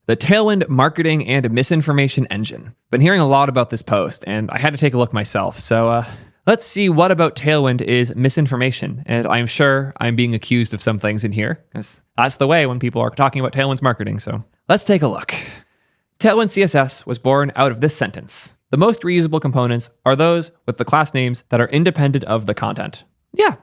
The Tailwind Marketing and Misinformation Engine. Been hearing a lot about this post, and I had to take a look myself. So let's see what about Tailwind is misinformation. And I'm sure I'm being accused of some things in here, because that's the way when people are talking about Tailwind's marketing. So let's take a look. Tailwind CSS was born out of this sentence. The most reusable components are those with the class names that are independent of the content. Yeah,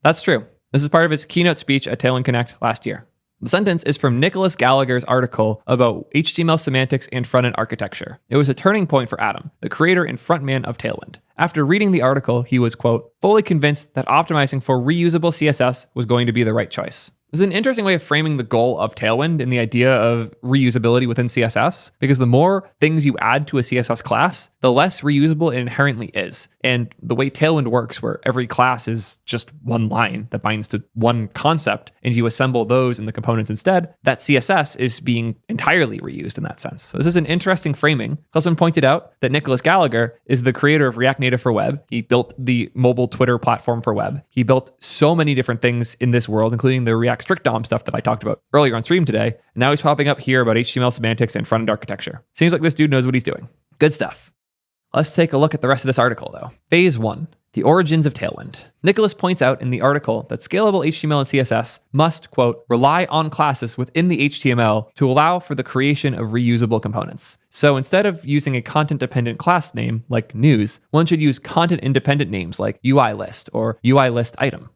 that's true. This is part of his keynote speech at Tailwind Connect last year. The sentence is from Nicholas Gallagher's article about HTML semantics and front-end architecture. It was a turning point for Adam, the creator and frontman of Tailwind. After reading the article, he was, quote, fully convinced that optimizing for reusable CSS was going to be the right choice. This is an interesting way of framing the goal of Tailwind and the idea of reusability within CSS, because the more things you add to a CSS class, the less reusable it inherently is. And the way Tailwind works, where every class is just one line that binds to one concept, and you assemble those in the components instead, that CSS is being entirely reused in that sense. So this is an interesting framing. Husson pointed out that Nicholas Gallagher is the creator of React Native for Web. He built the mobile Twitter platform for web. He built so many different things in this world, including the React strict DOM stuff that I talked about earlier on stream today. And now he's popping up here about HTML semantics and front-end architecture. Seems like this dude knows what he's doing. Good stuff. Let's take a look at the rest of this article though. Phase 1, the origins of Tailwind. Nicholas points out in the article that scalable HTML and CSS must, quote, rely on classes within the HTML to allow for the creation of reusable components. So instead of using a content-dependent class name like news, one should use content-independent names like UI list or UI list item.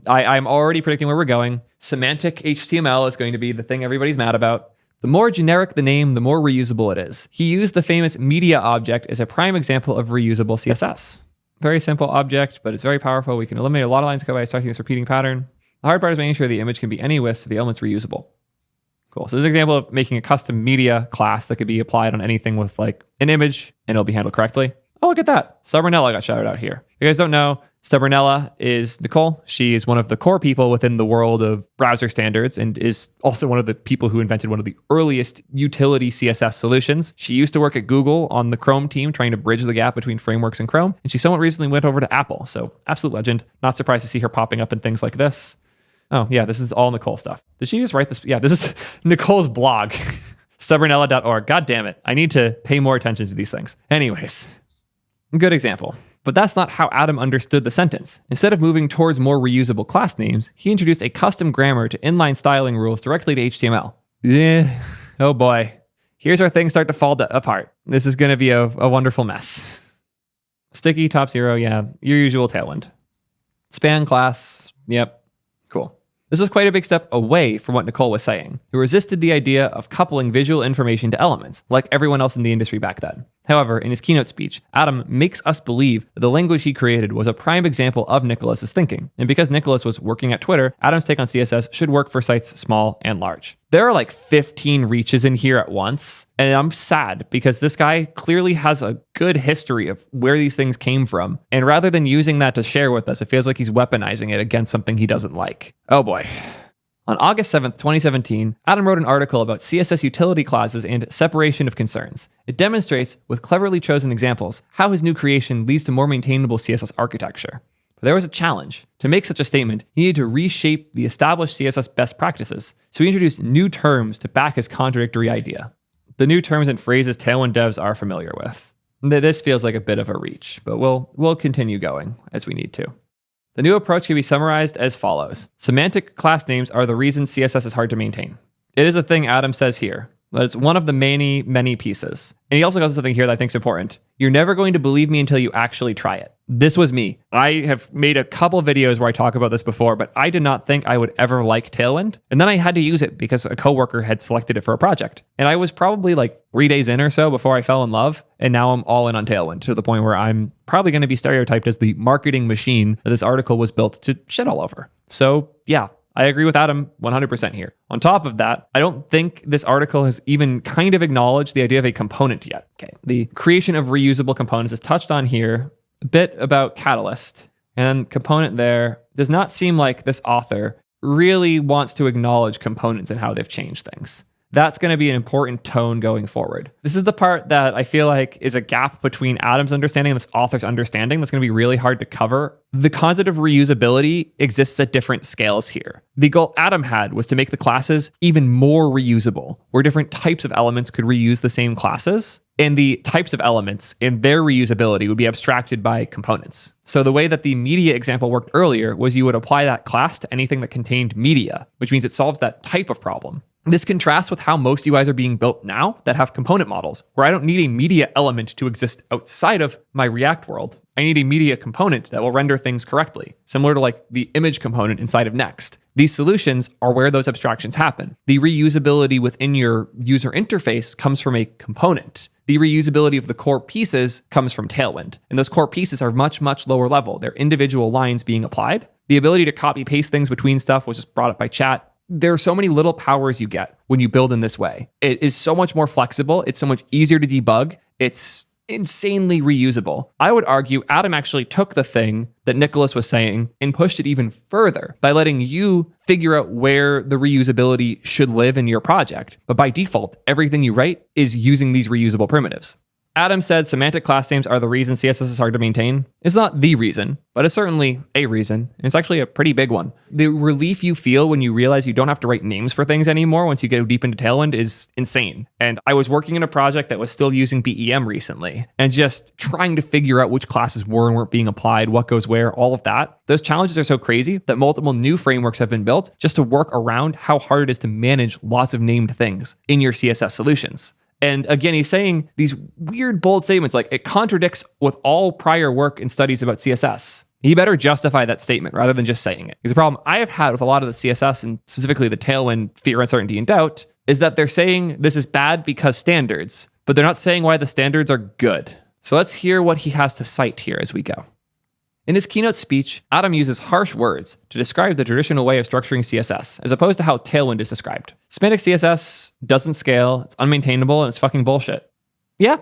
I'm already predicting where we're going. Semantic HTML is going to be the thing everybody's mad about. The more generic the name, the more reusable it is. He used the famous media object as a prime example of reusable CSS. Very simple object, but it's very powerful. We can eliminate a lot of lines of code by expecting this repeating pattern. The hard part is making sure the image can be any width so the element's reusable. Cool. So this is an example of making a custom media class that could be applied on anything with like an image and it'll be handled correctly. Oh, look at that. Stubbornella got shouted out here. If you guys don't know, Stubbornella is Nicole. She is one of the core people within the world of browser standards and is also one of the people who invented one of the earliest utility CSS solutions. She used to work at Google on the Chrome team trying to bridge the gap between frameworks and Chrome. And she somewhat recently went over to Apple. So absolute legend. Not surprised to see her popping up in things like this. Oh yeah, this is all Nicole stuff. Did she just write this? Yeah, this is Nicole's blog. Stubbornella.org. God damn it. I need to pay more attention to these things. Anyways, good example. But that's not how Adam understood the sentence. Instead of moving towards more reusable class names, he introduced a custom grammar to inline styling rules directly to HTML. Yeah, oh boy. Here's where things start to fall apart. This is going to be a wonderful mess. Sticky top 0, yeah, your usual Tailwind. Span class, yep, cool. This was quite a big step away from what Nicole was saying, who resisted the idea of coupling visual information to elements, like everyone else in the industry back then. However, in his keynote speech, Adam makes us believe that the language he created was a prime example of Nicholas's thinking. And because Nicholas was working at Twitter, Adam's take on CSS should work for sites small and large. There are like 15 reaches in here at once, and I'm sad because this guy clearly has a good history of where these things came from. And rather than using that to share with us, it feels like he's weaponizing it against something he doesn't like. Oh boy. On August 7th, 2017, Adam wrote an article about CSS utility classes and separation of concerns. It demonstrates, with cleverly chosen examples, how his new creation leads to more maintainable CSS architecture. But there was a challenge. To make such a statement, he needed to reshape the established CSS best practices, so he introduced new terms to back his contradictory idea. The new terms and phrases Tailwind devs are familiar with. This feels like a bit of a reach, but we'll continue going as we need to. The new approach can be summarized as follows. Semantic class names are the reason CSS is hard to maintain. It is a thing Adam says here, but it's one of the many pieces. And he also goes to something here that I think is important. You're never going to believe me until you actually try it. This was me. I have made a couple videos where I talk about this before, but I did not think I would ever like Tailwind. And then I had to use it because a coworker had selected it for a project. And I was probably like 3 days in or so before I fell in love. And now I'm all in on Tailwind to the point where I'm probably going to be stereotyped as the marketing machine that this article was built to shit all over. So yeah, I agree with Adam 100% here. On top of that, I don't think this article has even kind of acknowledged the idea of a component yet. Okay, the creation of reusable components is touched on here. A bit about Catalyst, and component there does not seem like this author really wants to acknowledge components and how they've changed things. That's going to be an important tone going forward. This is the part that I feel like is a gap between Adam's understanding and this author's understanding that's going to be really hard to cover. The concept of reusability exists at different scales here. The goal Adam had was to make the classes even more reusable, where different types of elements could reuse the same classes, and the types of elements and their reusability would be abstracted by components. So the way that the media example worked earlier was you would apply that class to anything that contained media, which means it solves that type of problem. This contrasts with how most UIs are being built now that have component models, where I don't need a media element to exist outside of my React world. I need a media component that will render things correctly, similar to like the image component inside of Next. These solutions are where those abstractions happen. The reusability within your user interface comes from a component. The reusability of the core pieces comes from Tailwind. And those core pieces are much, much lower level. They're individual lines being applied. The ability to copy paste things between stuff was just brought up by chat. There are so many little powers you get when you build in this way. It is so much more flexible. It's so much easier to debug. It's insanely reusable. I would argue Adam actually took the thing that Nicholas was saying and pushed it even further by letting you figure out where the reusability should live in your project. But by default, everything you write is using these reusable primitives. Adam said semantic class names are the reason CSS is hard to maintain. It's not the reason, but it's certainly a reason. And it's actually a pretty big one. The relief you feel when you realize you don't have to write names for things anymore once you go deep into Tailwind is insane. And I was working in a project that was still using BEM recently and just trying to figure out which classes were and weren't being applied, what goes where, all of that. Those challenges are so crazy that multiple new frameworks have been built just to work around how hard it is to manage lots of named things in your CSS solutions. And again, he's saying these weird, bold statements like it contradicts with all prior work and studies about CSS. He better justify that statement rather than just saying it. Because the problem I have had with a lot of the CSS and specifically the Tailwind fear, uncertainty, and doubt is that they're saying this is bad because standards, but they're not saying why the standards are good. So let's hear what he has to cite here as we go. In his keynote speech, Adam uses harsh words to describe the traditional way of structuring CSS, as opposed to how Tailwind is described. Semantic CSS doesn't scale, it's unmaintainable, and it's fucking bullshit. Yeah,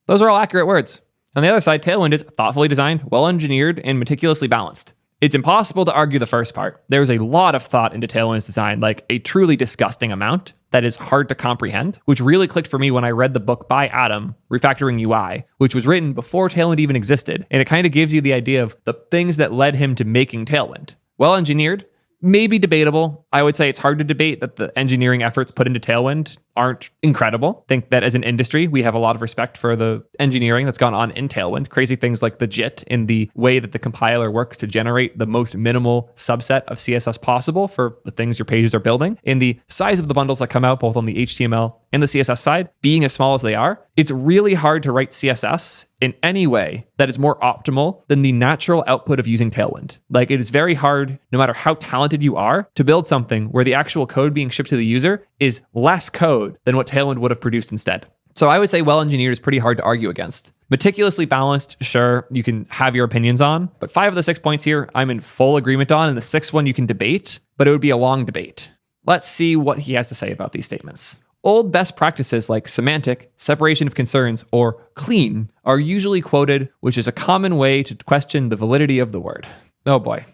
those are all accurate words. On the other side, Tailwind is thoughtfully designed, well-engineered, and meticulously balanced. It's impossible to argue the first part. There's a lot of thought into Tailwind's design, like a truly disgusting amount that is hard to comprehend, which really clicked for me when I read the book by Adam, Refactoring UI, which was written before Tailwind even existed. And it kind of gives you the idea of the things that led him to making Tailwind. Well-engineered, maybe debatable. I would say it's hard to debate that the engineering efforts put into Tailwind aren't incredible. I think that as an industry, we have a lot of respect for the engineering that's gone on in Tailwind. Crazy things like the JIT in the way that the compiler works to generate the most minimal subset of CSS possible for the things your pages are building. In the size of the bundles that come out, both on the HTML and the CSS side, being as small as they are, it's really hard to write CSS in any way that is more optimal than the natural output of using Tailwind. Like it is very hard, no matter how talented you are, to build something where the actual code being shipped to the user is less code than what Tailwind would have produced instead. So I would say well-engineered is pretty hard to argue against. Meticulously balanced, sure, you can have your opinions on, but 5 of the 6 points here I'm in full agreement on, and the 6th one you can debate, but it would be a long debate. Let's see what he has to say about these statements. Old best practices like semantic, separation of concerns, or clean are usually quoted, which is a common way to question the validity of the word. Oh boy,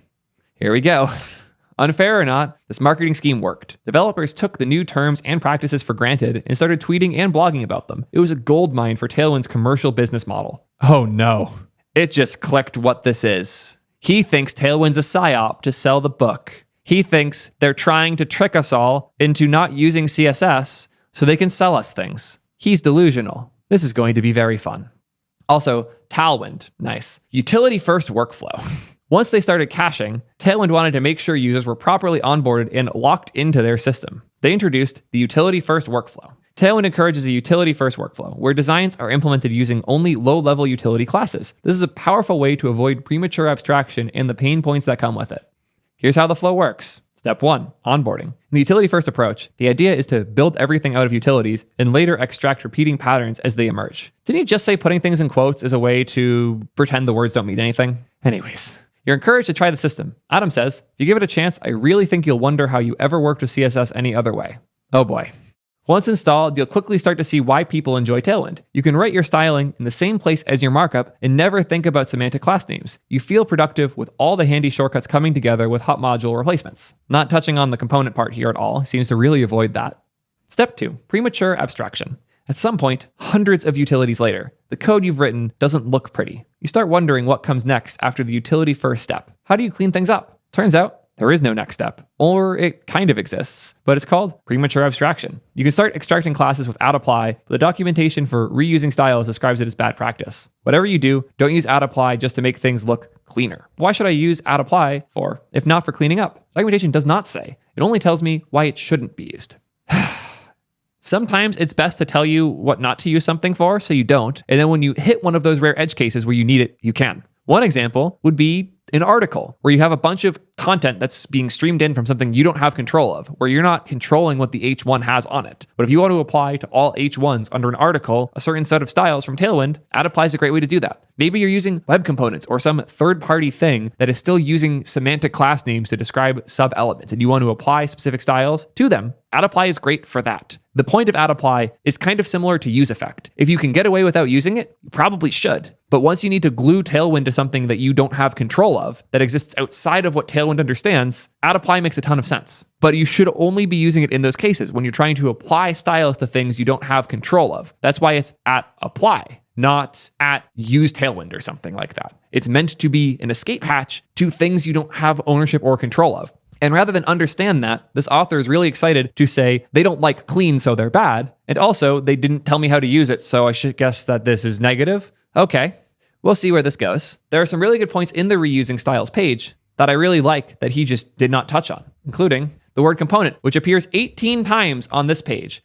here we go. Unfair or not, this marketing scheme worked. Developers took the new terms and practices for granted and started tweeting and blogging about them. It was a goldmine for Tailwind's commercial business model. Oh no, it just clicked what this is. He thinks Tailwind's a psyop to sell the book. He thinks they're trying to trick us all into not using CSS so they can sell us things. He's delusional. This is going to be very fun. Also, Tailwind, nice. Utility first workflow. Once they started caching, Tailwind wanted to make sure users were properly onboarded and locked into their system. They introduced the utility-first workflow. Tailwind encourages a utility-first workflow, where designs are implemented using only low-level utility classes. This is a powerful way to avoid premature abstraction and the pain points that come with it. Here's how the flow works. Step 1, onboarding. In the utility-first approach, the idea is to build everything out of utilities and later extract repeating patterns as they emerge. Didn't he just say putting things in quotes is a way to pretend the words don't mean anything? Anyways. You're encouraged to try the system. Adam says, if you give it a chance, I really think you'll wonder how you ever worked with CSS any other way. Oh boy. Once installed, you'll quickly start to see why people enjoy Tailwind. You can write your styling in the same place as your markup and never think about semantic class names. You feel productive with all the handy shortcuts coming together with hot module replacements. Not touching on the component part here at all, seems to really avoid that. Step 2, premature abstraction. At some point, hundreds of utilities later, the code you've written doesn't look pretty. You start wondering what comes next after the utility first step. How do you clean things up? Turns out, there is no next step, or it kind of exists, but it's called premature abstraction. You can start extracting classes with @apply, but the documentation for reusing styles describes it as bad practice. Whatever you do, don't use @apply just to make things look cleaner. Why should I use @apply for, if not for cleaning up? Documentation does not say. It only tells me why it shouldn't be used. Sometimes it's best to tell you what not to use something for so you don't, and then when you hit one of those rare edge cases where you need it, you can. One example would be an article where you have a bunch of content that's being streamed in from something you don't have control of, where you're not controlling what the H1 has on it. But if you want to apply to all H1s under an article a certain set of styles from Tailwind, @apply is a great way to do that. Maybe you're using web components or some third-party thing that is still using semantic class names to describe sub-elements, and you want to apply specific styles to them. @apply is great for that. The point of @apply is kind of similar to useEffect. If you can get away without using it, you probably should. But once you need to glue Tailwind to something that you don't have control of, that exists outside of what Tailwind understands, @apply makes a ton of sense. But you should only be using it in those cases when you're trying to apply styles to things you don't have control of. That's why it's @apply, not @use Tailwind or something like that. It's meant to be an escape hatch to things you don't have ownership or control of. And rather than understand that, this author is really excited to say they don't like clean, so they're bad. And also, they didn't tell me how to use it, so I should guess that this is negative. Okay, we'll see where this goes. There are some really good points in the reusing styles page that I really like that he just did not touch on, including the word component, which appears 18 times on this page,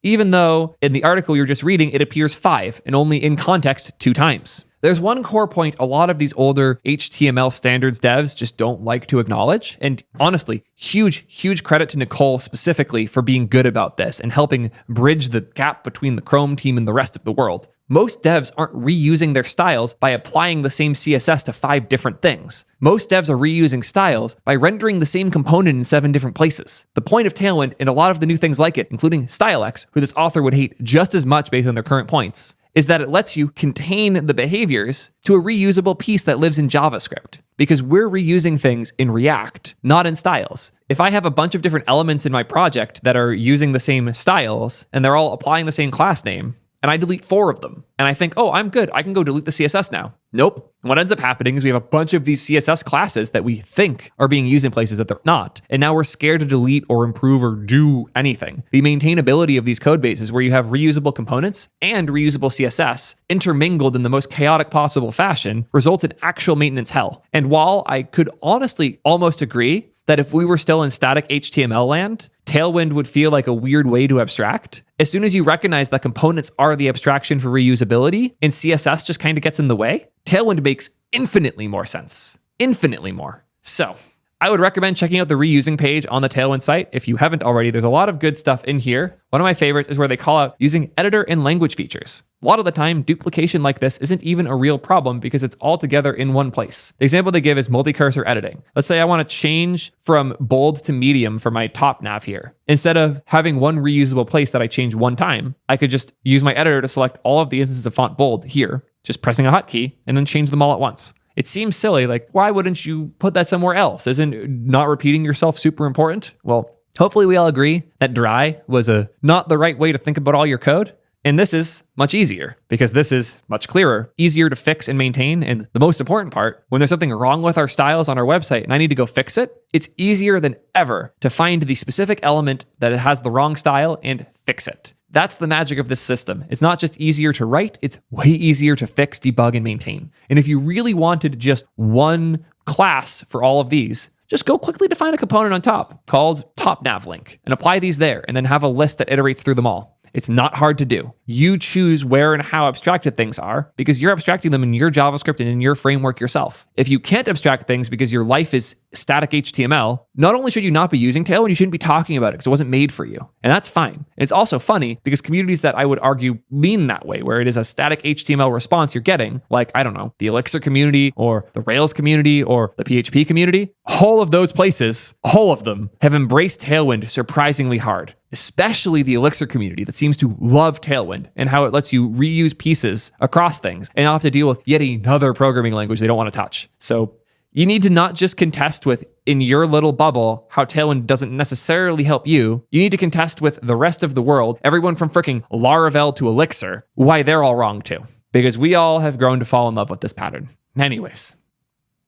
even though in the article you're just reading, it appears 5 and only in context 2 times. There's one core point a lot of these older HTML standards devs just don't like to acknowledge. And honestly, huge credit to Nicole specifically for being good about this and helping bridge the gap between the Chrome team and the rest of the world. Most devs aren't reusing their styles by applying the same CSS to 5 different things. Most devs are reusing styles by rendering the same component in 7 different places. The point of Tailwind and a lot of the new things like it, including StyleX, who this author would hate just as much based on their current points, is that it lets you contain the behaviors to a reusable piece that lives in JavaScript. Because we're reusing things in React, not in styles. If I have a bunch of different elements in my project that are using the same styles, and they're all applying the same class name, and I delete 4 of them, and I think, oh, I'm good, I can go delete the CSS now. Nope. And what ends up happening is we have a bunch of these CSS classes that we think are being used in places that they're not. And now we're scared to delete or improve or do anything. The maintainability of these code bases where you have reusable components and reusable CSS intermingled in the most chaotic possible fashion results in actual maintenance hell. And while I could honestly almost agree that if we were still in static HTML land, Tailwind would feel like a weird way to abstract. As soon as you recognize that components are the abstraction for reusability and CSS just kind of gets in the way, Tailwind makes infinitely more sense. Infinitely more. So I would recommend checking out the reusing page on the Tailwind site. If you haven't already, there's a lot of good stuff in here. One of my favorites is where they call out using editor and language features. A lot of the time, duplication like this isn't even a real problem because it's all together in one place. The example they give is multi-cursor editing. Let's say I want to change from bold to medium for my top nav here. Instead of having one reusable place that I change one time, I could just use my editor to select all of the instances of font bold here, just pressing a hotkey, and then change them all at once. It seems silly, like why wouldn't you put that somewhere else? Isn't not repeating yourself super important? Well, hopefully we all agree that dry was not the right way to think about all your code. And this is much easier because this is much clearer, easier to fix and maintain. And the most important part, when there's something wrong with our styles on our website and I need to go fix it, it's easier than ever to find the specific element that has the wrong style and fix it. That's the magic of this system. It's not just easier to write, it's way easier to fix, debug, and maintain. And if you really wanted just one class for all of these, just go quickly define a component on top called TopNavLink and apply these there and then have a list that iterates through them all. It's not hard to do. You choose where and how abstracted things are because you're abstracting them in your JavaScript and in your framework yourself. If you can't abstract things because your life is static HTML, not only should you not be using Tailwind, you shouldn't be talking about it because it wasn't made for you. And that's fine. It's also funny because communities that I would argue lean that way, where it is a static HTML response you're getting, like, I don't know, the Elixir community or the Rails community or the PHP community, all of those places, all of them have embraced Tailwind surprisingly hard. Especially the Elixir community that seems to love Tailwind and how it lets you reuse pieces across things and not have to deal with yet another programming language they don't want to touch. So You need to not just contest with, in your little bubble, how Tailwind doesn't necessarily help you. You need to contest with the rest of the world, everyone from freaking Laravel to Elixir, why they're all wrong too. Because we all have grown to fall in love with this pattern. Anyways.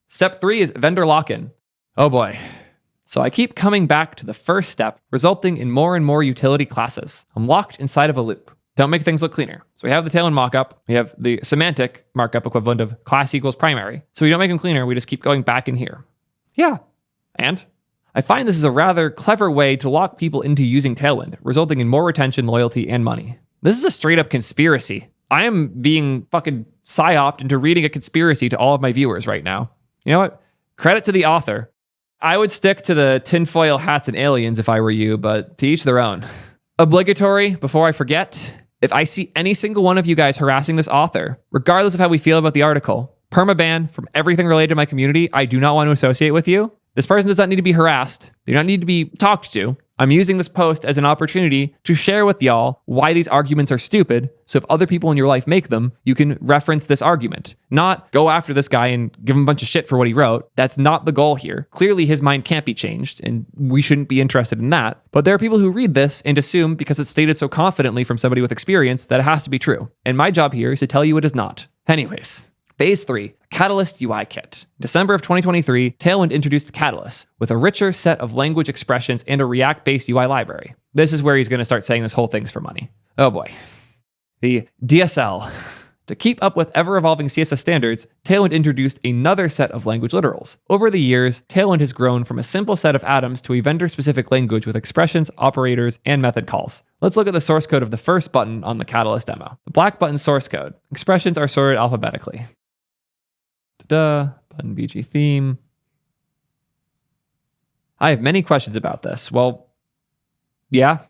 Step 3 is vendor lock-in. Oh boy. So I keep coming back to the first step, resulting in more and more utility classes. I'm locked inside of a loop. Don't make things look cleaner. So we have the Tailwind mockup. We have the semantic markup equivalent of class equals primary. So we don't make them cleaner. We just keep going back in here. Yeah. And I find this is a rather clever way to lock people into using Tailwind, resulting in more retention, loyalty, and money. This is a straight up conspiracy. I am being fucking psyoped into reading a conspiracy to all of my viewers right now. You know what? Credit to the author. I would stick to the tinfoil hats and aliens if I were you, but to each their own. Obligatory, before I forget, if I see any single one of you guys harassing this author, regardless of how we feel about the article, permaban from everything related to my community, I do not want to associate with you. This person does not need to be harassed. They do not need to be talked to. I'm using this post as an opportunity to share with y'all why these arguments are stupid, so if other people in your life make them, you can reference this argument. Not go after this guy and give him a bunch of shit for what he wrote. That's not the goal here. Clearly, his mind can't be changed, and we shouldn't be interested in that. But there are people who read this and assume, because it's stated so confidently from somebody with experience, that it has to be true. And my job here is to tell you it is not. Anyways. Phase 3, Catalyst UI Kit. December of 2023, Tailwind introduced Catalyst with a richer set of language expressions and a React-based UI library. This is where he's going to start saying this whole thing's for money. Oh boy. The DSL. To keep up with ever-evolving CSS standards, Tailwind introduced another set of language literals. Over the years, Tailwind has grown from a simple set of atoms to a vendor-specific language with expressions, operators, and method calls. Let's look at the source code of the first button on the Catalyst demo. The black button source code. Expressions are sorted alphabetically. Button BG theme. I have many questions about this. Well, yeah,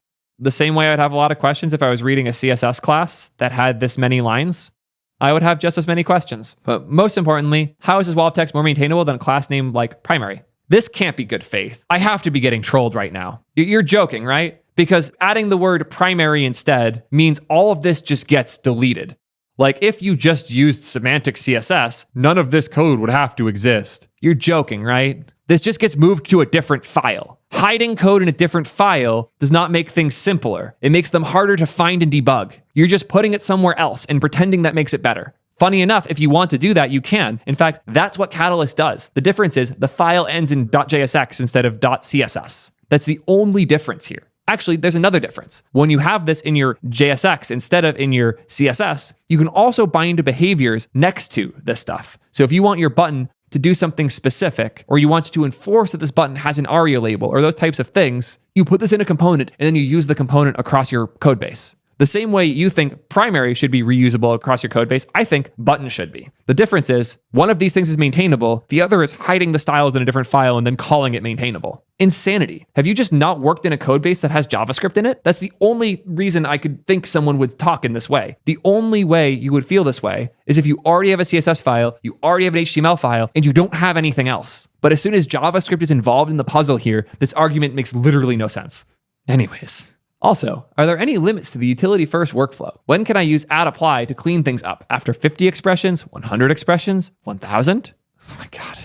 the same way I'd have a lot of questions if I was reading a CSS class that had this many lines. I would have just as many questions. But most importantly, how is this wall of text more maintainable than a class name like primary? This can't be good faith. I have to be getting trolled right now. You're joking, right? Because adding the word primary instead means all of this just gets deleted. Like if you just used semantic CSS, none of this code would have to exist. You're joking, right? This just gets moved to a different file. Hiding code in a different file does not make things simpler. It makes them harder to find and debug. You're just putting it somewhere else and pretending that makes it better. Funny enough, if you want to do that, you can. In fact, that's what Catalyst does. The difference is the file ends in .jsx instead of .css. That's the only difference here. Actually, there's another difference. When you have this in your JSX instead of in your CSS, you can also bind to behaviors next to this stuff. So if you want your button to do something specific, or you want to enforce that this button has an ARIA label, or those types of things, you put this in a component and then you use the component across your code base. The same way you think primary should be reusable across your code base, I think button should be. The difference is one of these things is maintainable, the other is hiding the styles in a different file and then calling it maintainable. Insanity. Have you just not worked in a code base that has JavaScript in it? That's the only reason I could think someone would talk in this way. The only way you would feel this way is if you already have a CSS file, you already have an HTML file, and you don't have anything else. But as soon as JavaScript is involved in the puzzle here, this argument makes literally no sense. Anyways. Also, are there any limits to the utility-first workflow? When can I use add-apply to clean things up? After 50 expressions, 100 expressions, 1,000? Oh my God.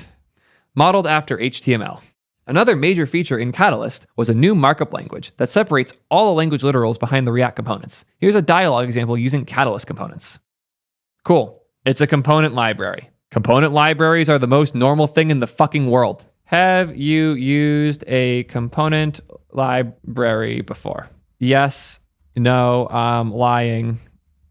Modeled after HTML. Another major feature in Catalyst was a new markup language that separates all the language literals behind the React components. Here's a dialog example using Catalyst components. Cool. It's a component library. Component libraries are the most normal thing in the fucking world. Have you used a component library before? Yes, no, I'm lying.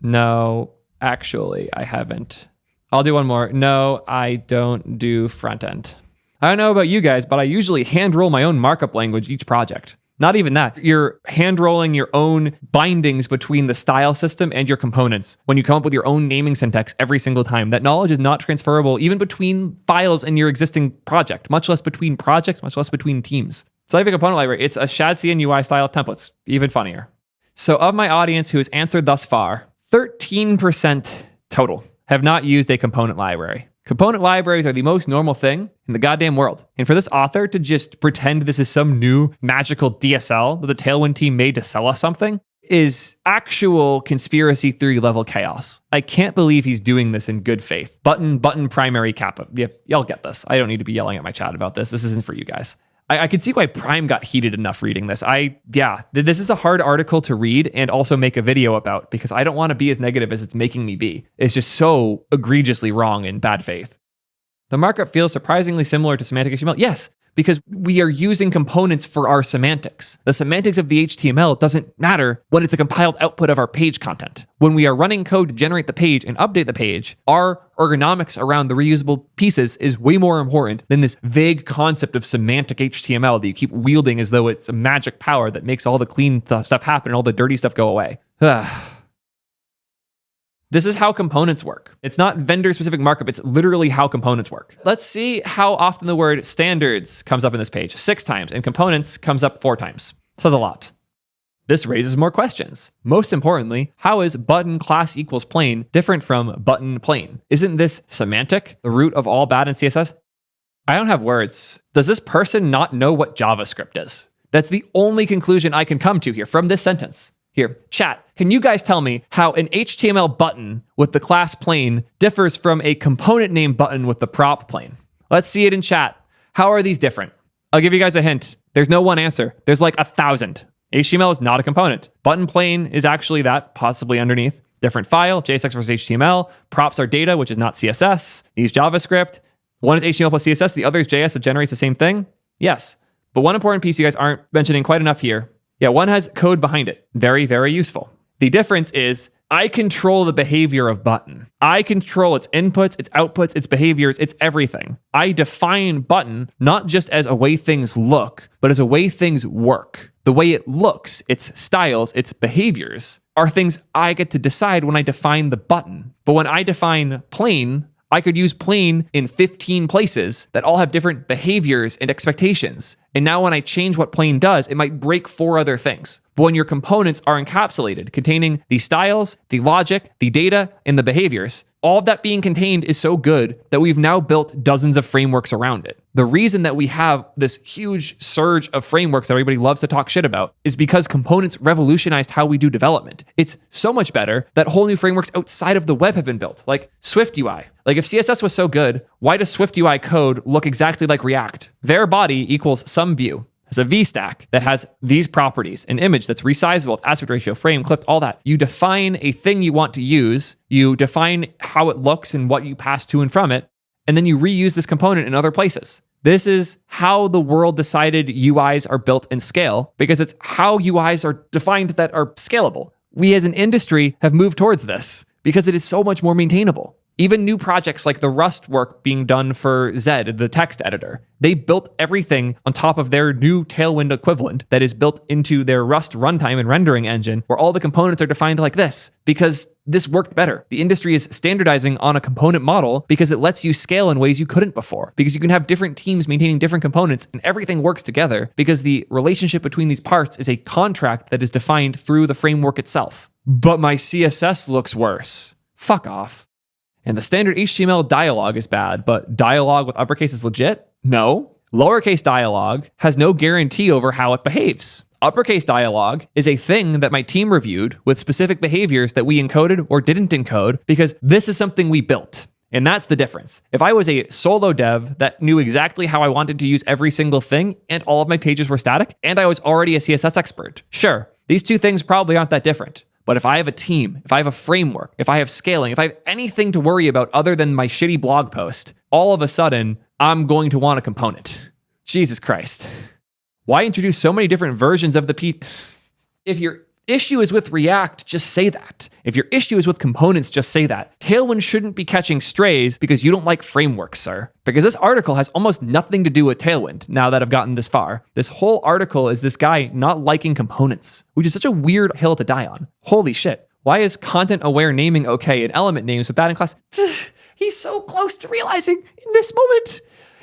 No, actually, I haven't. I'll do one more. No, I don't do front end. I don't know about you guys, but I usually hand roll my own markup language each project. Not even that. You're hand rolling your own bindings between the style system and your components when you come up with your own naming syntax every single time. That knowledge is not transferable even between files in your existing project, much less between projects, much less between teams. It's not even a component library. It's a ShadCN UI style of templates. Even funnier. So of my audience who has answered thus far, 13% total have not used a component library. Component libraries are the most normal thing in the goddamn world. And for this author to just pretend this is some new magical DSL that the Tailwind team made to sell us something, is actual conspiracy theory level chaos. I can't believe he's doing this in good faith. Button primary kappa. Yep, y'all get this. I don't need to be yelling at my chat about this. This isn't for you guys. I could see why Prime got heated enough reading this. This is a hard article to read and also make a video about because I don't want to be as negative as it's making me be. It's just so egregiously wrong in bad faith. The markup feels surprisingly similar to semantic HTML. Yes, because we are using components for our semantics. The semantics of the HTML doesn't matter when it's a compiled output of our page content. When we are running code to generate the page and update the page, our ergonomics around the reusable pieces is way more important than this vague concept of semantic HTML that you keep wielding as though it's a magic power that makes all the clean stuff happen and all the dirty stuff go away. This is how components work. It's not vendor-specific markup. It's literally how components work. Let's see how often the word standards comes up in this page. 6 times, and components comes up 4 times. Says a lot. This raises more questions. Most importantly, how is button class equals plain different from button plain? Isn't this semantic, the root of all bad in CSS? I don't have words. Does this person not know what JavaScript is? That's the only conclusion I can come to here from this sentence. Here, chat, can you guys tell me how an HTML button with the class plain differs from a component name button with the prop plain? Let's see it in chat. How are these different? I'll give you guys a hint. There's no one answer. There's like 1,000. HTML is not a component. Button plain is actually that, possibly underneath. Different file, JSX versus HTML. Props are data, which is not CSS. Needs JavaScript. One is HTML plus CSS. The other is JS that generates the same thing. Yes. But one important piece you guys aren't mentioning quite enough here. Yeah, one has code behind it. Very, very useful. The difference is I control the behavior of button. I control its inputs, its outputs, its behaviors, its everything. I define button not just as a way things look, but as a way things work. The way it looks, its styles, its behaviors are things I get to decide when I define the button. But when I define plain, I could use plain in 15 places that all have different behaviors and expectations. And now when I change what plain does, it might break 4 other things. But when your components are encapsulated, containing the styles, the logic, the data, and the behaviors, all of that being contained is so good that we've now built dozens of frameworks around it. The reason that we have this huge surge of frameworks that everybody loves to talk shit about is because components revolutionized how we do development. It's so much better that whole new frameworks outside of the web have been built, like Swift UI. Like if CSS was so good, why does Swift UI code look exactly like React? Their body equals some view. Has a VStack that has these properties, an image that's resizable, aspect ratio, frame, clipped, all that. You define a thing you want to use, you define how it looks and what you pass to and from it, and then you reuse this component in other places. This is how the world decided UIs are built and scale, because it's how UIs are defined that are scalable. We as an industry have moved towards this because it is so much more maintainable. Even new projects like the Rust work being done for Zed, the text editor, they built everything on top of their new Tailwind equivalent that is built into their Rust runtime and rendering engine, where all the components are defined like this, because this worked better. The industry is standardizing on a component model because it lets you scale in ways you couldn't before, because you can have different teams maintaining different components and everything works together because the relationship between these parts is a contract that is defined through the framework itself. But my CSS looks worse. Fuck off. And the standard HTML dialogue is bad, but dialogue with uppercase is legit? No. Lowercase dialogue has no guarantee over how it behaves. Uppercase dialogue is a thing that my team reviewed with specific behaviors that we encoded or didn't encode because this is something we built. And that's the difference. If I was a solo dev that knew exactly how I wanted to use every single thing and all of my pages were static, and I was already a CSS expert, sure, these two things probably aren't that different. But if I have a team, if I have a framework, if I have scaling, if I have anything to worry about other than my shitty blog post, all of a sudden, I'm going to want a component. Jesus Christ. Why introduce so many different versions of the If your issue is with React, just say that. If your issue is with components, just say that. Tailwind shouldn't be catching strays because you don't like frameworks, sir. Because this article has almost nothing to do with Tailwind now that I've gotten this far. This whole article is this guy not liking components, which is such a weird hill to die on. Holy shit. Why is content-aware naming okay and element names but bad in class? He's so close to realizing in this moment.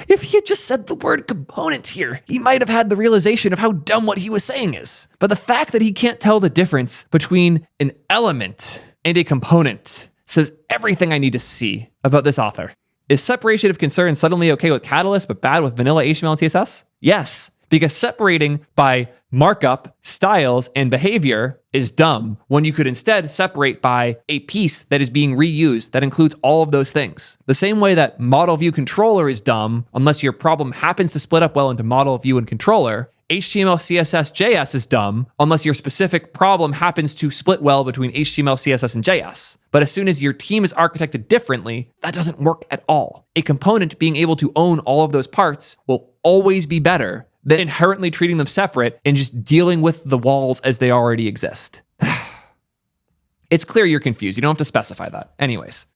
If he had just said the word components here, he might have had the realization of how dumb what he was saying is. But the fact that he can't tell the difference between an element and a component says everything I need to see about this author. Is separation of concern suddenly okay with Catalyst but bad with vanilla HTML and CSS? Yes, because separating by markup, styles, and behavior is dumb when you could instead separate by a piece that is being reused that includes all of those things. The same way that model view controller is dumb unless your problem happens to split up well into model view and controller, HTML, CSS, JS is dumb unless your specific problem happens to split well between HTML, CSS, and JS. But as soon as your team is architected differently, that doesn't work at all. A component being able to own all of those parts will always be better than inherently treating them separate and just dealing with the walls as they already exist. It's clear you're confused. You don't have to specify that. Anyways,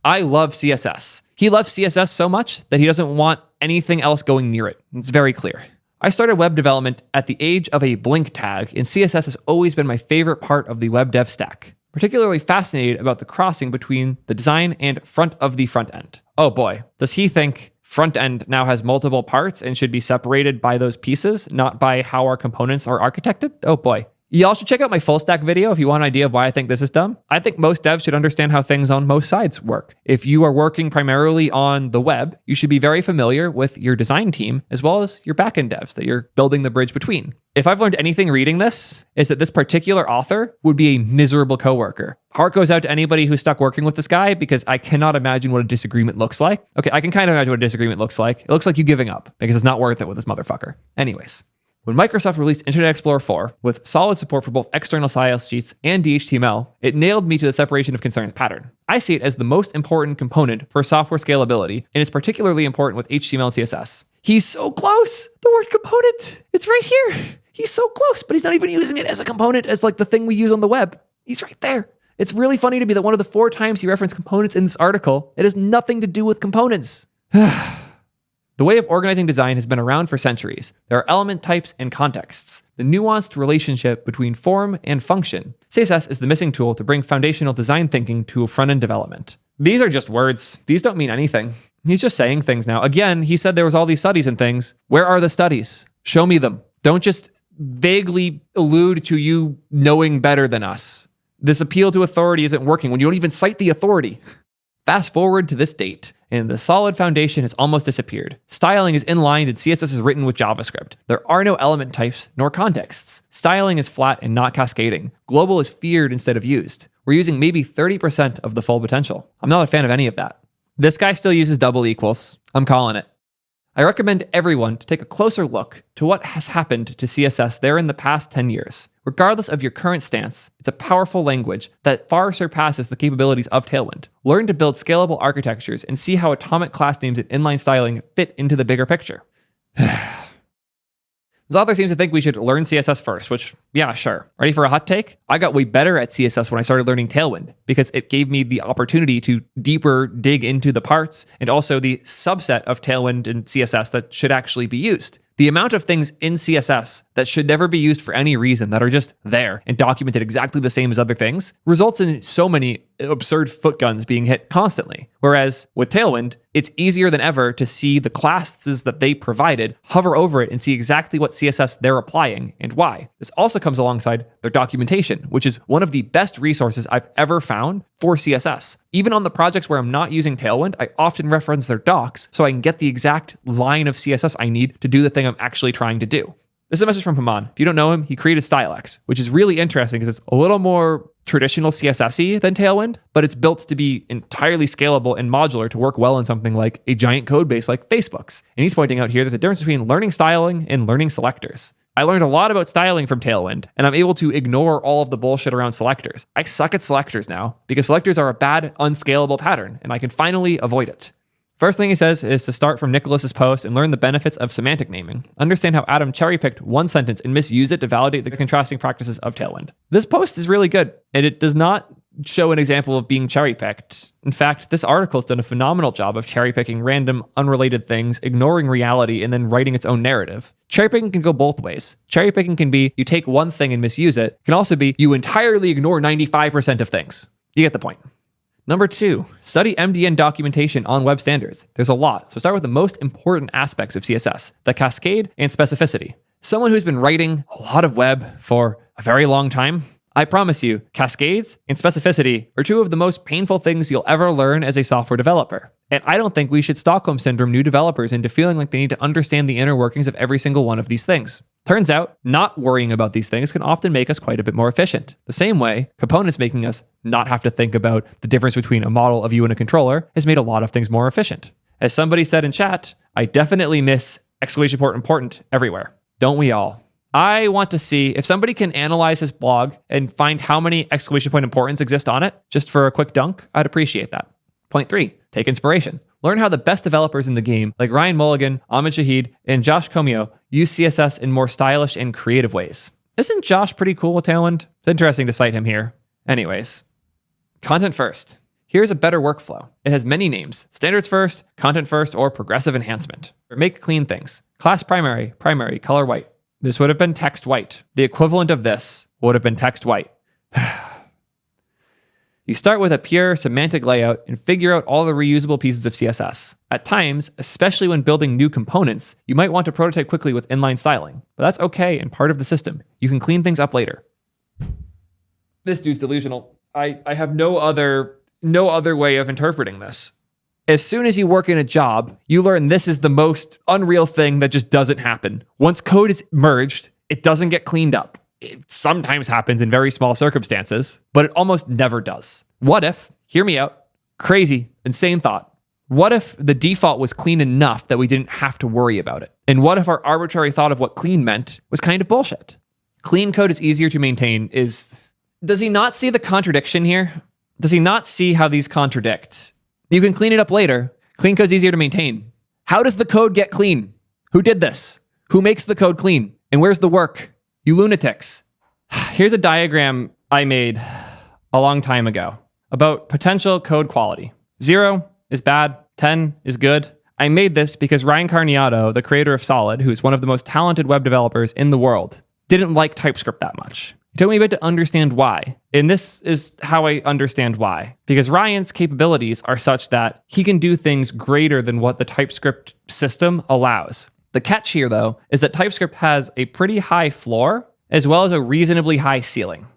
I love CSS. He loves CSS so much that he doesn't want anything else going near it. It's very clear. I started web development at the age of a blink tag, and CSS has always been my favorite part of the web dev stack. Particularly fascinated about the crossing between the design and front of the front end. Oh boy, does he think front end now has multiple parts and should be separated by those pieces, not by how our components are architected? Oh boy. Y'all should check out my full stack video if you want an idea of why I think this is dumb. I think most devs should understand how things on most sides work. If you are working primarily on the web, you should be very familiar with your design team as well as your backend devs that you're building the bridge between. If I've learned anything reading this, is that this particular author would be a miserable coworker. Heart goes out to anybody who's stuck working with this guy because I cannot imagine what a disagreement looks like. Okay, I can kind of imagine what a disagreement looks like. It looks like you giving up because it's not worth it with this motherfucker. Anyways. When Microsoft released Internet Explorer 4 with solid support for both external style sheets and DHTML, it nailed me to the separation of concerns pattern. I see it as the most important component for software scalability, and it's particularly important with HTML and CSS. He's so close! The word component! It's right here! He's so close, but he's not even using it as a component, as like the thing we use on the web. He's right there. It's really funny to me that one of the 4 times he referenced components in this article, it has nothing to do with components. The way of organizing design has been around for centuries. There are element types and contexts. The nuanced relationship between form and function. CSS is the missing tool to bring foundational design thinking to front-end development. These are just words. These don't mean anything. He's just saying things now. Again, he said there was all these studies and things. Where are the studies? Show me them. Don't just vaguely allude to you knowing better than us. This appeal to authority isn't working when you don't even cite the authority. Fast forward to this date, and the solid foundation has almost disappeared. Styling is inlined and CSS is written with JavaScript. There are no element types nor contexts. Styling is flat and not cascading. Global is feared instead of used. We're using maybe 30% of the full potential. I'm not a fan of any of that. This guy still uses double equals. I'm calling it. I recommend everyone to take a closer look to what has happened to CSS there in the past 10 years. Regardless of your current stance, it's a powerful language that far surpasses the capabilities of Tailwind. Learn to build scalable architectures and see how atomic class names and inline styling fit into the bigger picture. This author seems to think we should learn CSS first, which, yeah, sure. Ready for a hot take? I got way better at CSS when I started learning Tailwind because it gave me the opportunity to deeper dig into the parts and also the subset of Tailwind and CSS that should actually be used. The amount of things in CSS that should never be used for any reason that are just there and documented exactly the same as other things results in so many absurd footguns being hit constantly. Whereas with Tailwind, it's easier than ever to see the classes that they provided, hover over it and see exactly what CSS they're applying and why. This also comes alongside their documentation, which is one of the best resources I've ever found for CSS. Even on the projects where I'm not using Tailwind, I often reference their docs so I can get the exact line of CSS I need to do the thing I'm actually trying to do. This is a message from Haman. If you don't know him, he created StyleX, which is really interesting because it's a little more traditional CSS-y than Tailwind, but it's built to be entirely scalable and modular to work well in something like a giant code base like Facebook's. And he's pointing out here there's a difference between learning styling and learning selectors. I learned a lot about styling from Tailwind, and I'm able to ignore all of the bullshit around selectors. I suck at selectors now because selectors are a bad, unscalable pattern, and I can finally avoid it. First thing he says is to start from Nicholas's post and learn the benefits of semantic naming. Understand how Adam cherry-picked one sentence and misused it to validate the contrasting practices of Tailwind. This post is really good, and it does not show an example of being cherry-picked. In fact, this article has done a phenomenal job of cherry-picking random, unrelated things, ignoring reality, and then writing its own narrative. Cherry-picking can go both ways. Cherry-picking can be you take one thing and misuse it. It can also be you entirely ignore 95% of things. You get the point. Number 2, study MDN documentation on web standards. There's a lot, so start with the most important aspects of CSS, the cascade and specificity. Someone who's been writing a lot of web for a very long time, I promise you, cascades and specificity are 2 of the most painful things you'll ever learn as a software developer. And I don't think we should Stockholm Syndrome new developers into feeling like they need to understand the inner workings of every single one of these things. Turns out, not worrying about these things can often make us quite a bit more efficient. The same way, components making us not have to think about the difference between a model, a view, and a controller has made a lot of things more efficient. As somebody said in chat, I definitely miss exclamation point important everywhere. Don't we all? I want to see if somebody can analyze his blog and find how many exclamation point importance exist on it, just for a quick dunk. I'd appreciate that. Point 3, take inspiration. Learn how the best developers in the game, like Ryan Mulligan, Ahmed Shahid, and Josh Comio, use CSS in more stylish and creative ways. Isn't Josh pretty cool with Tailwind? It's interesting to cite him here. Anyways, content first. Here's a better workflow. It has many names: standards first, content first, or progressive enhancement. Or make clean things. Class primary, color white. This would have been text white. The equivalent of this would have been text white. You start with a pure semantic layout and figure out all the reusable pieces of CSS. At times, especially when building new components, you might want to prototype quickly with inline styling, but that's okay and part of the system. You can clean things up later. This dude's delusional. I have no other way of interpreting this. As soon as you work in a job, you learn this is the most unreal thing that just doesn't happen. Once code is merged, it doesn't get cleaned up. It sometimes happens in very small circumstances, but it almost never does. What if, hear me out, crazy, insane thought, what if the default was clean enough that we didn't have to worry about it? And what if our arbitrary thought of what clean meant was kind of bullshit? Clean code is easier to maintain is... Does he not see the contradiction here? Does he not see how these contradict? You can clean it up later. Clean code's easier to maintain. How does the code get clean? Who did this? Who makes the code clean? And where's the work? You lunatics. Here's a diagram I made a long time ago about potential code quality. 0 is bad, 10 is good. I made this because Ryan Carniato, the creator of Solid, who's one of the most talented web developers in the world, didn't like TypeScript that much. It took me a bit to understand why. And this is how I understand why. Because Ryan's capabilities are such that he can do things greater than what the TypeScript system allows. The catch here, though, is that TypeScript has a pretty high floor as well as a reasonably high ceiling.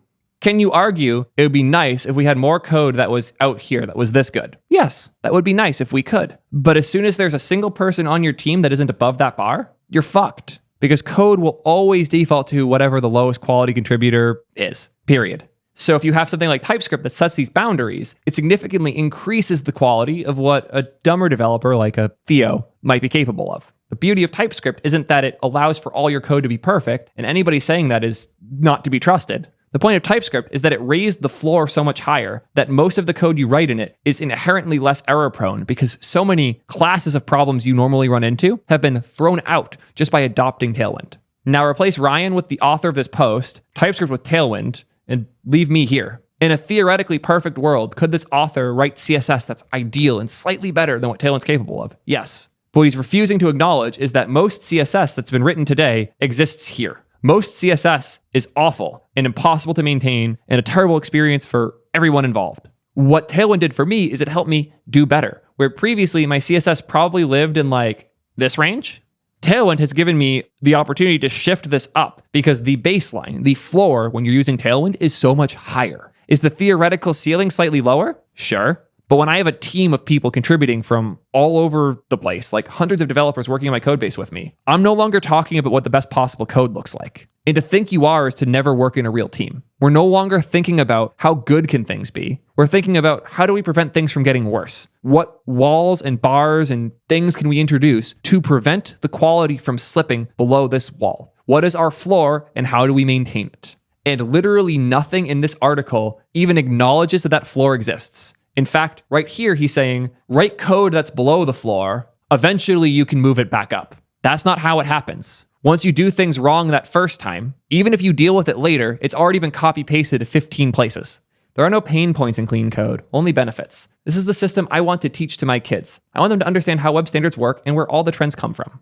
Can you argue it would be nice if we had more code that was out here that was this good? Yes, that would be nice if we could. But as soon as there's a single person on your team that isn't above that bar, you're fucked. Because code will always default to whatever the lowest quality contributor is, period. So if you have something like TypeScript that sets these boundaries, it significantly increases the quality of what a dumber developer like a Theo might be capable of. The beauty of TypeScript isn't that it allows for all your code to be perfect, and anybody saying that is not to be trusted. The point of TypeScript is that it raised the floor so much higher that most of the code you write in it is inherently less error prone because so many classes of problems you normally run into have been thrown out just by adopting Tailwind. Now replace Ryan with the author of this post, TypeScript with Tailwind, and leave me here. In a theoretically perfect world, could this author write CSS that's ideal and slightly better than what Tailwind's capable of? Yes. But what he's refusing to acknowledge is that most CSS that's been written today exists here. Most CSS is awful and impossible to maintain and a terrible experience for everyone involved. What Tailwind did for me is it helped me do better. Where previously my CSS probably lived in like this range, Tailwind has given me the opportunity to shift this up because the baseline, the floor when you're using Tailwind is so much higher. Is the theoretical ceiling slightly lower? Sure. But when I have a team of people contributing from all over the place, like hundreds of developers working on my code base with me, I'm no longer talking about what the best possible code looks like. And to think you are is to never work in a real team. We're no longer thinking about how good can things be. We're thinking about how do we prevent things from getting worse? What walls and bars and things can we introduce to prevent the quality from slipping below this wall? What is our floor and how do we maintain it? And literally nothing in this article even acknowledges that that floor exists. In fact, right here, he's saying, write code that's below the floor. Eventually, you can move it back up. That's not how it happens. Once you do things wrong that first time, even if you deal with it later, it's already been copy-pasted to 15 places. There are no pain points in clean code, only benefits. This is the system I want to teach to my kids. I want them to understand how web standards work and where all the trends come from.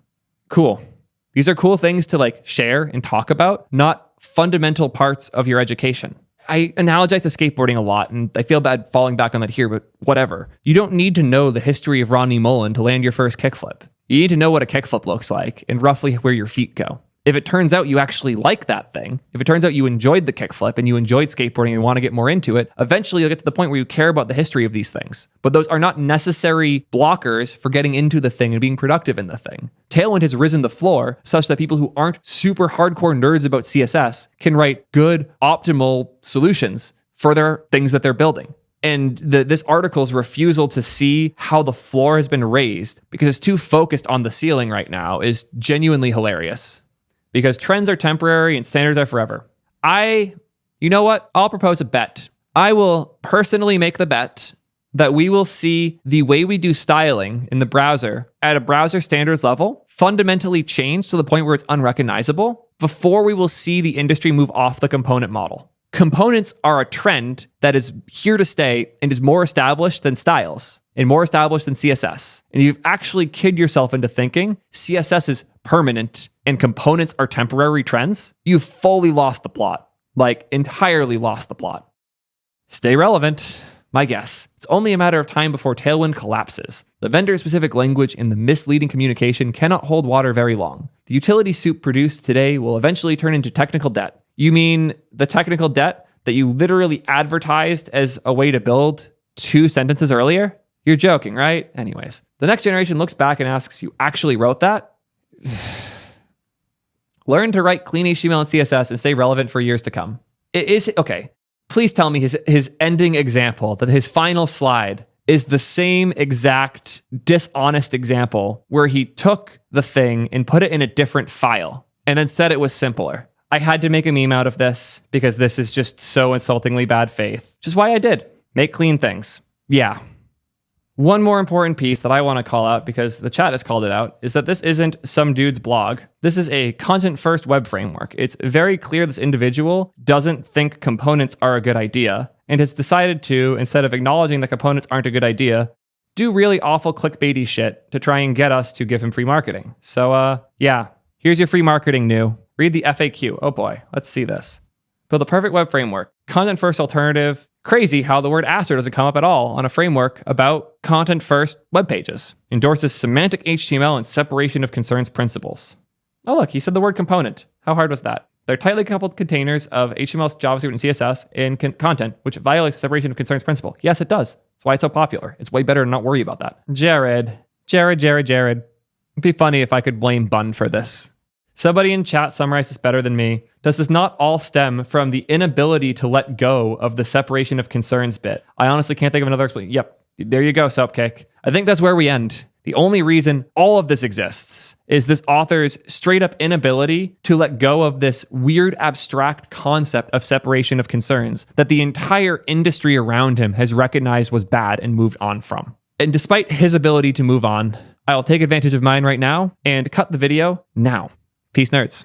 Cool. These are cool things to like share and talk about, not fundamental parts of your education. I analogize to skateboarding a lot, and I feel bad falling back on that here, but whatever. You don't need to know the history of Ronnie Mullen to land your first kickflip. You need to know what a kickflip looks like and roughly where your feet go. If it turns out you actually like that thing, if it turns out you enjoyed the kickflip and you enjoyed skateboarding and you want to get more into it, eventually you'll get to the point where you care about the history of these things. But those are not necessary blockers for getting into the thing and being productive in the thing. Tailwind has risen the floor such that people who aren't super hardcore nerds about CSS can write good, optimal solutions for their things that they're building. And this article's refusal to see how the floor has been raised because it's too focused on the ceiling right now is genuinely hilarious. Because trends are temporary and standards are forever. You know what? I'll propose a bet. I will personally make the bet that we will see the way we do styling in the browser at a browser standards level fundamentally change to the point where it's unrecognizable before we will see the industry move off the component model. Components are a trend that is here to stay and is more established than styles and more established than CSS. And you've actually kid yourself into thinking CSS is permanent and components are temporary trends. You've fully lost the plot, like entirely lost the plot. Stay relevant. My guess, it's only a matter of time before Tailwind collapses. The vendor-specific language and the misleading communication cannot hold water very long. The utility soup produced today will eventually turn into technical debt. You mean the technical debt that you literally advertised as a way to build 2 sentences earlier? You're joking, right? Anyways, the next generation looks back and asks, you actually wrote that? Learn to write clean HTML and CSS and stay relevant for years to come. Okay, please tell me his ending example, that his final slide is the same exact dishonest example where he took the thing and put it in a different file and then said it was simpler. I had to make a meme out of this because this is just so insultingly bad faith, which is why I did. Make clean things. Yeah. One more important piece that I want to call out because the chat has called it out is that this isn't some dude's blog. This is a content-first web framework. It's very clear this individual doesn't think components are a good idea and has decided to, instead of acknowledging that components aren't a good idea, do really awful clickbaity shit to try and get us to give him free marketing. So yeah, here's your free marketing new. Read the FAQ. Oh boy, let's see this. Build a perfect web framework. Content-first alternative. Crazy how the word Aster doesn't come up at all on a framework about content-first web pages. Endorses semantic HTML and separation of concerns principles. Oh look, he said the word component. How hard was that? They're tightly coupled containers of HTML, JavaScript, and CSS in content, which violates the separation of concerns principle. Yes, it does. That's why it's so popular. It's way better to not worry about that. Jared. It'd be funny if I could blame Bun for this. Somebody in chat summarized this better than me. Does this not all stem from the inability to let go of the separation of concerns bit? I honestly can't think of another explanation. Yep, there you go, Supcake. I think that's where we end. The only reason all of this exists is this author's straight up inability to let go of this weird abstract concept of separation of concerns that the entire industry around him has recognized was bad and moved on from. And despite his ability to move on, I'll take advantage of mine right now and cut the video now. Peace, nerds.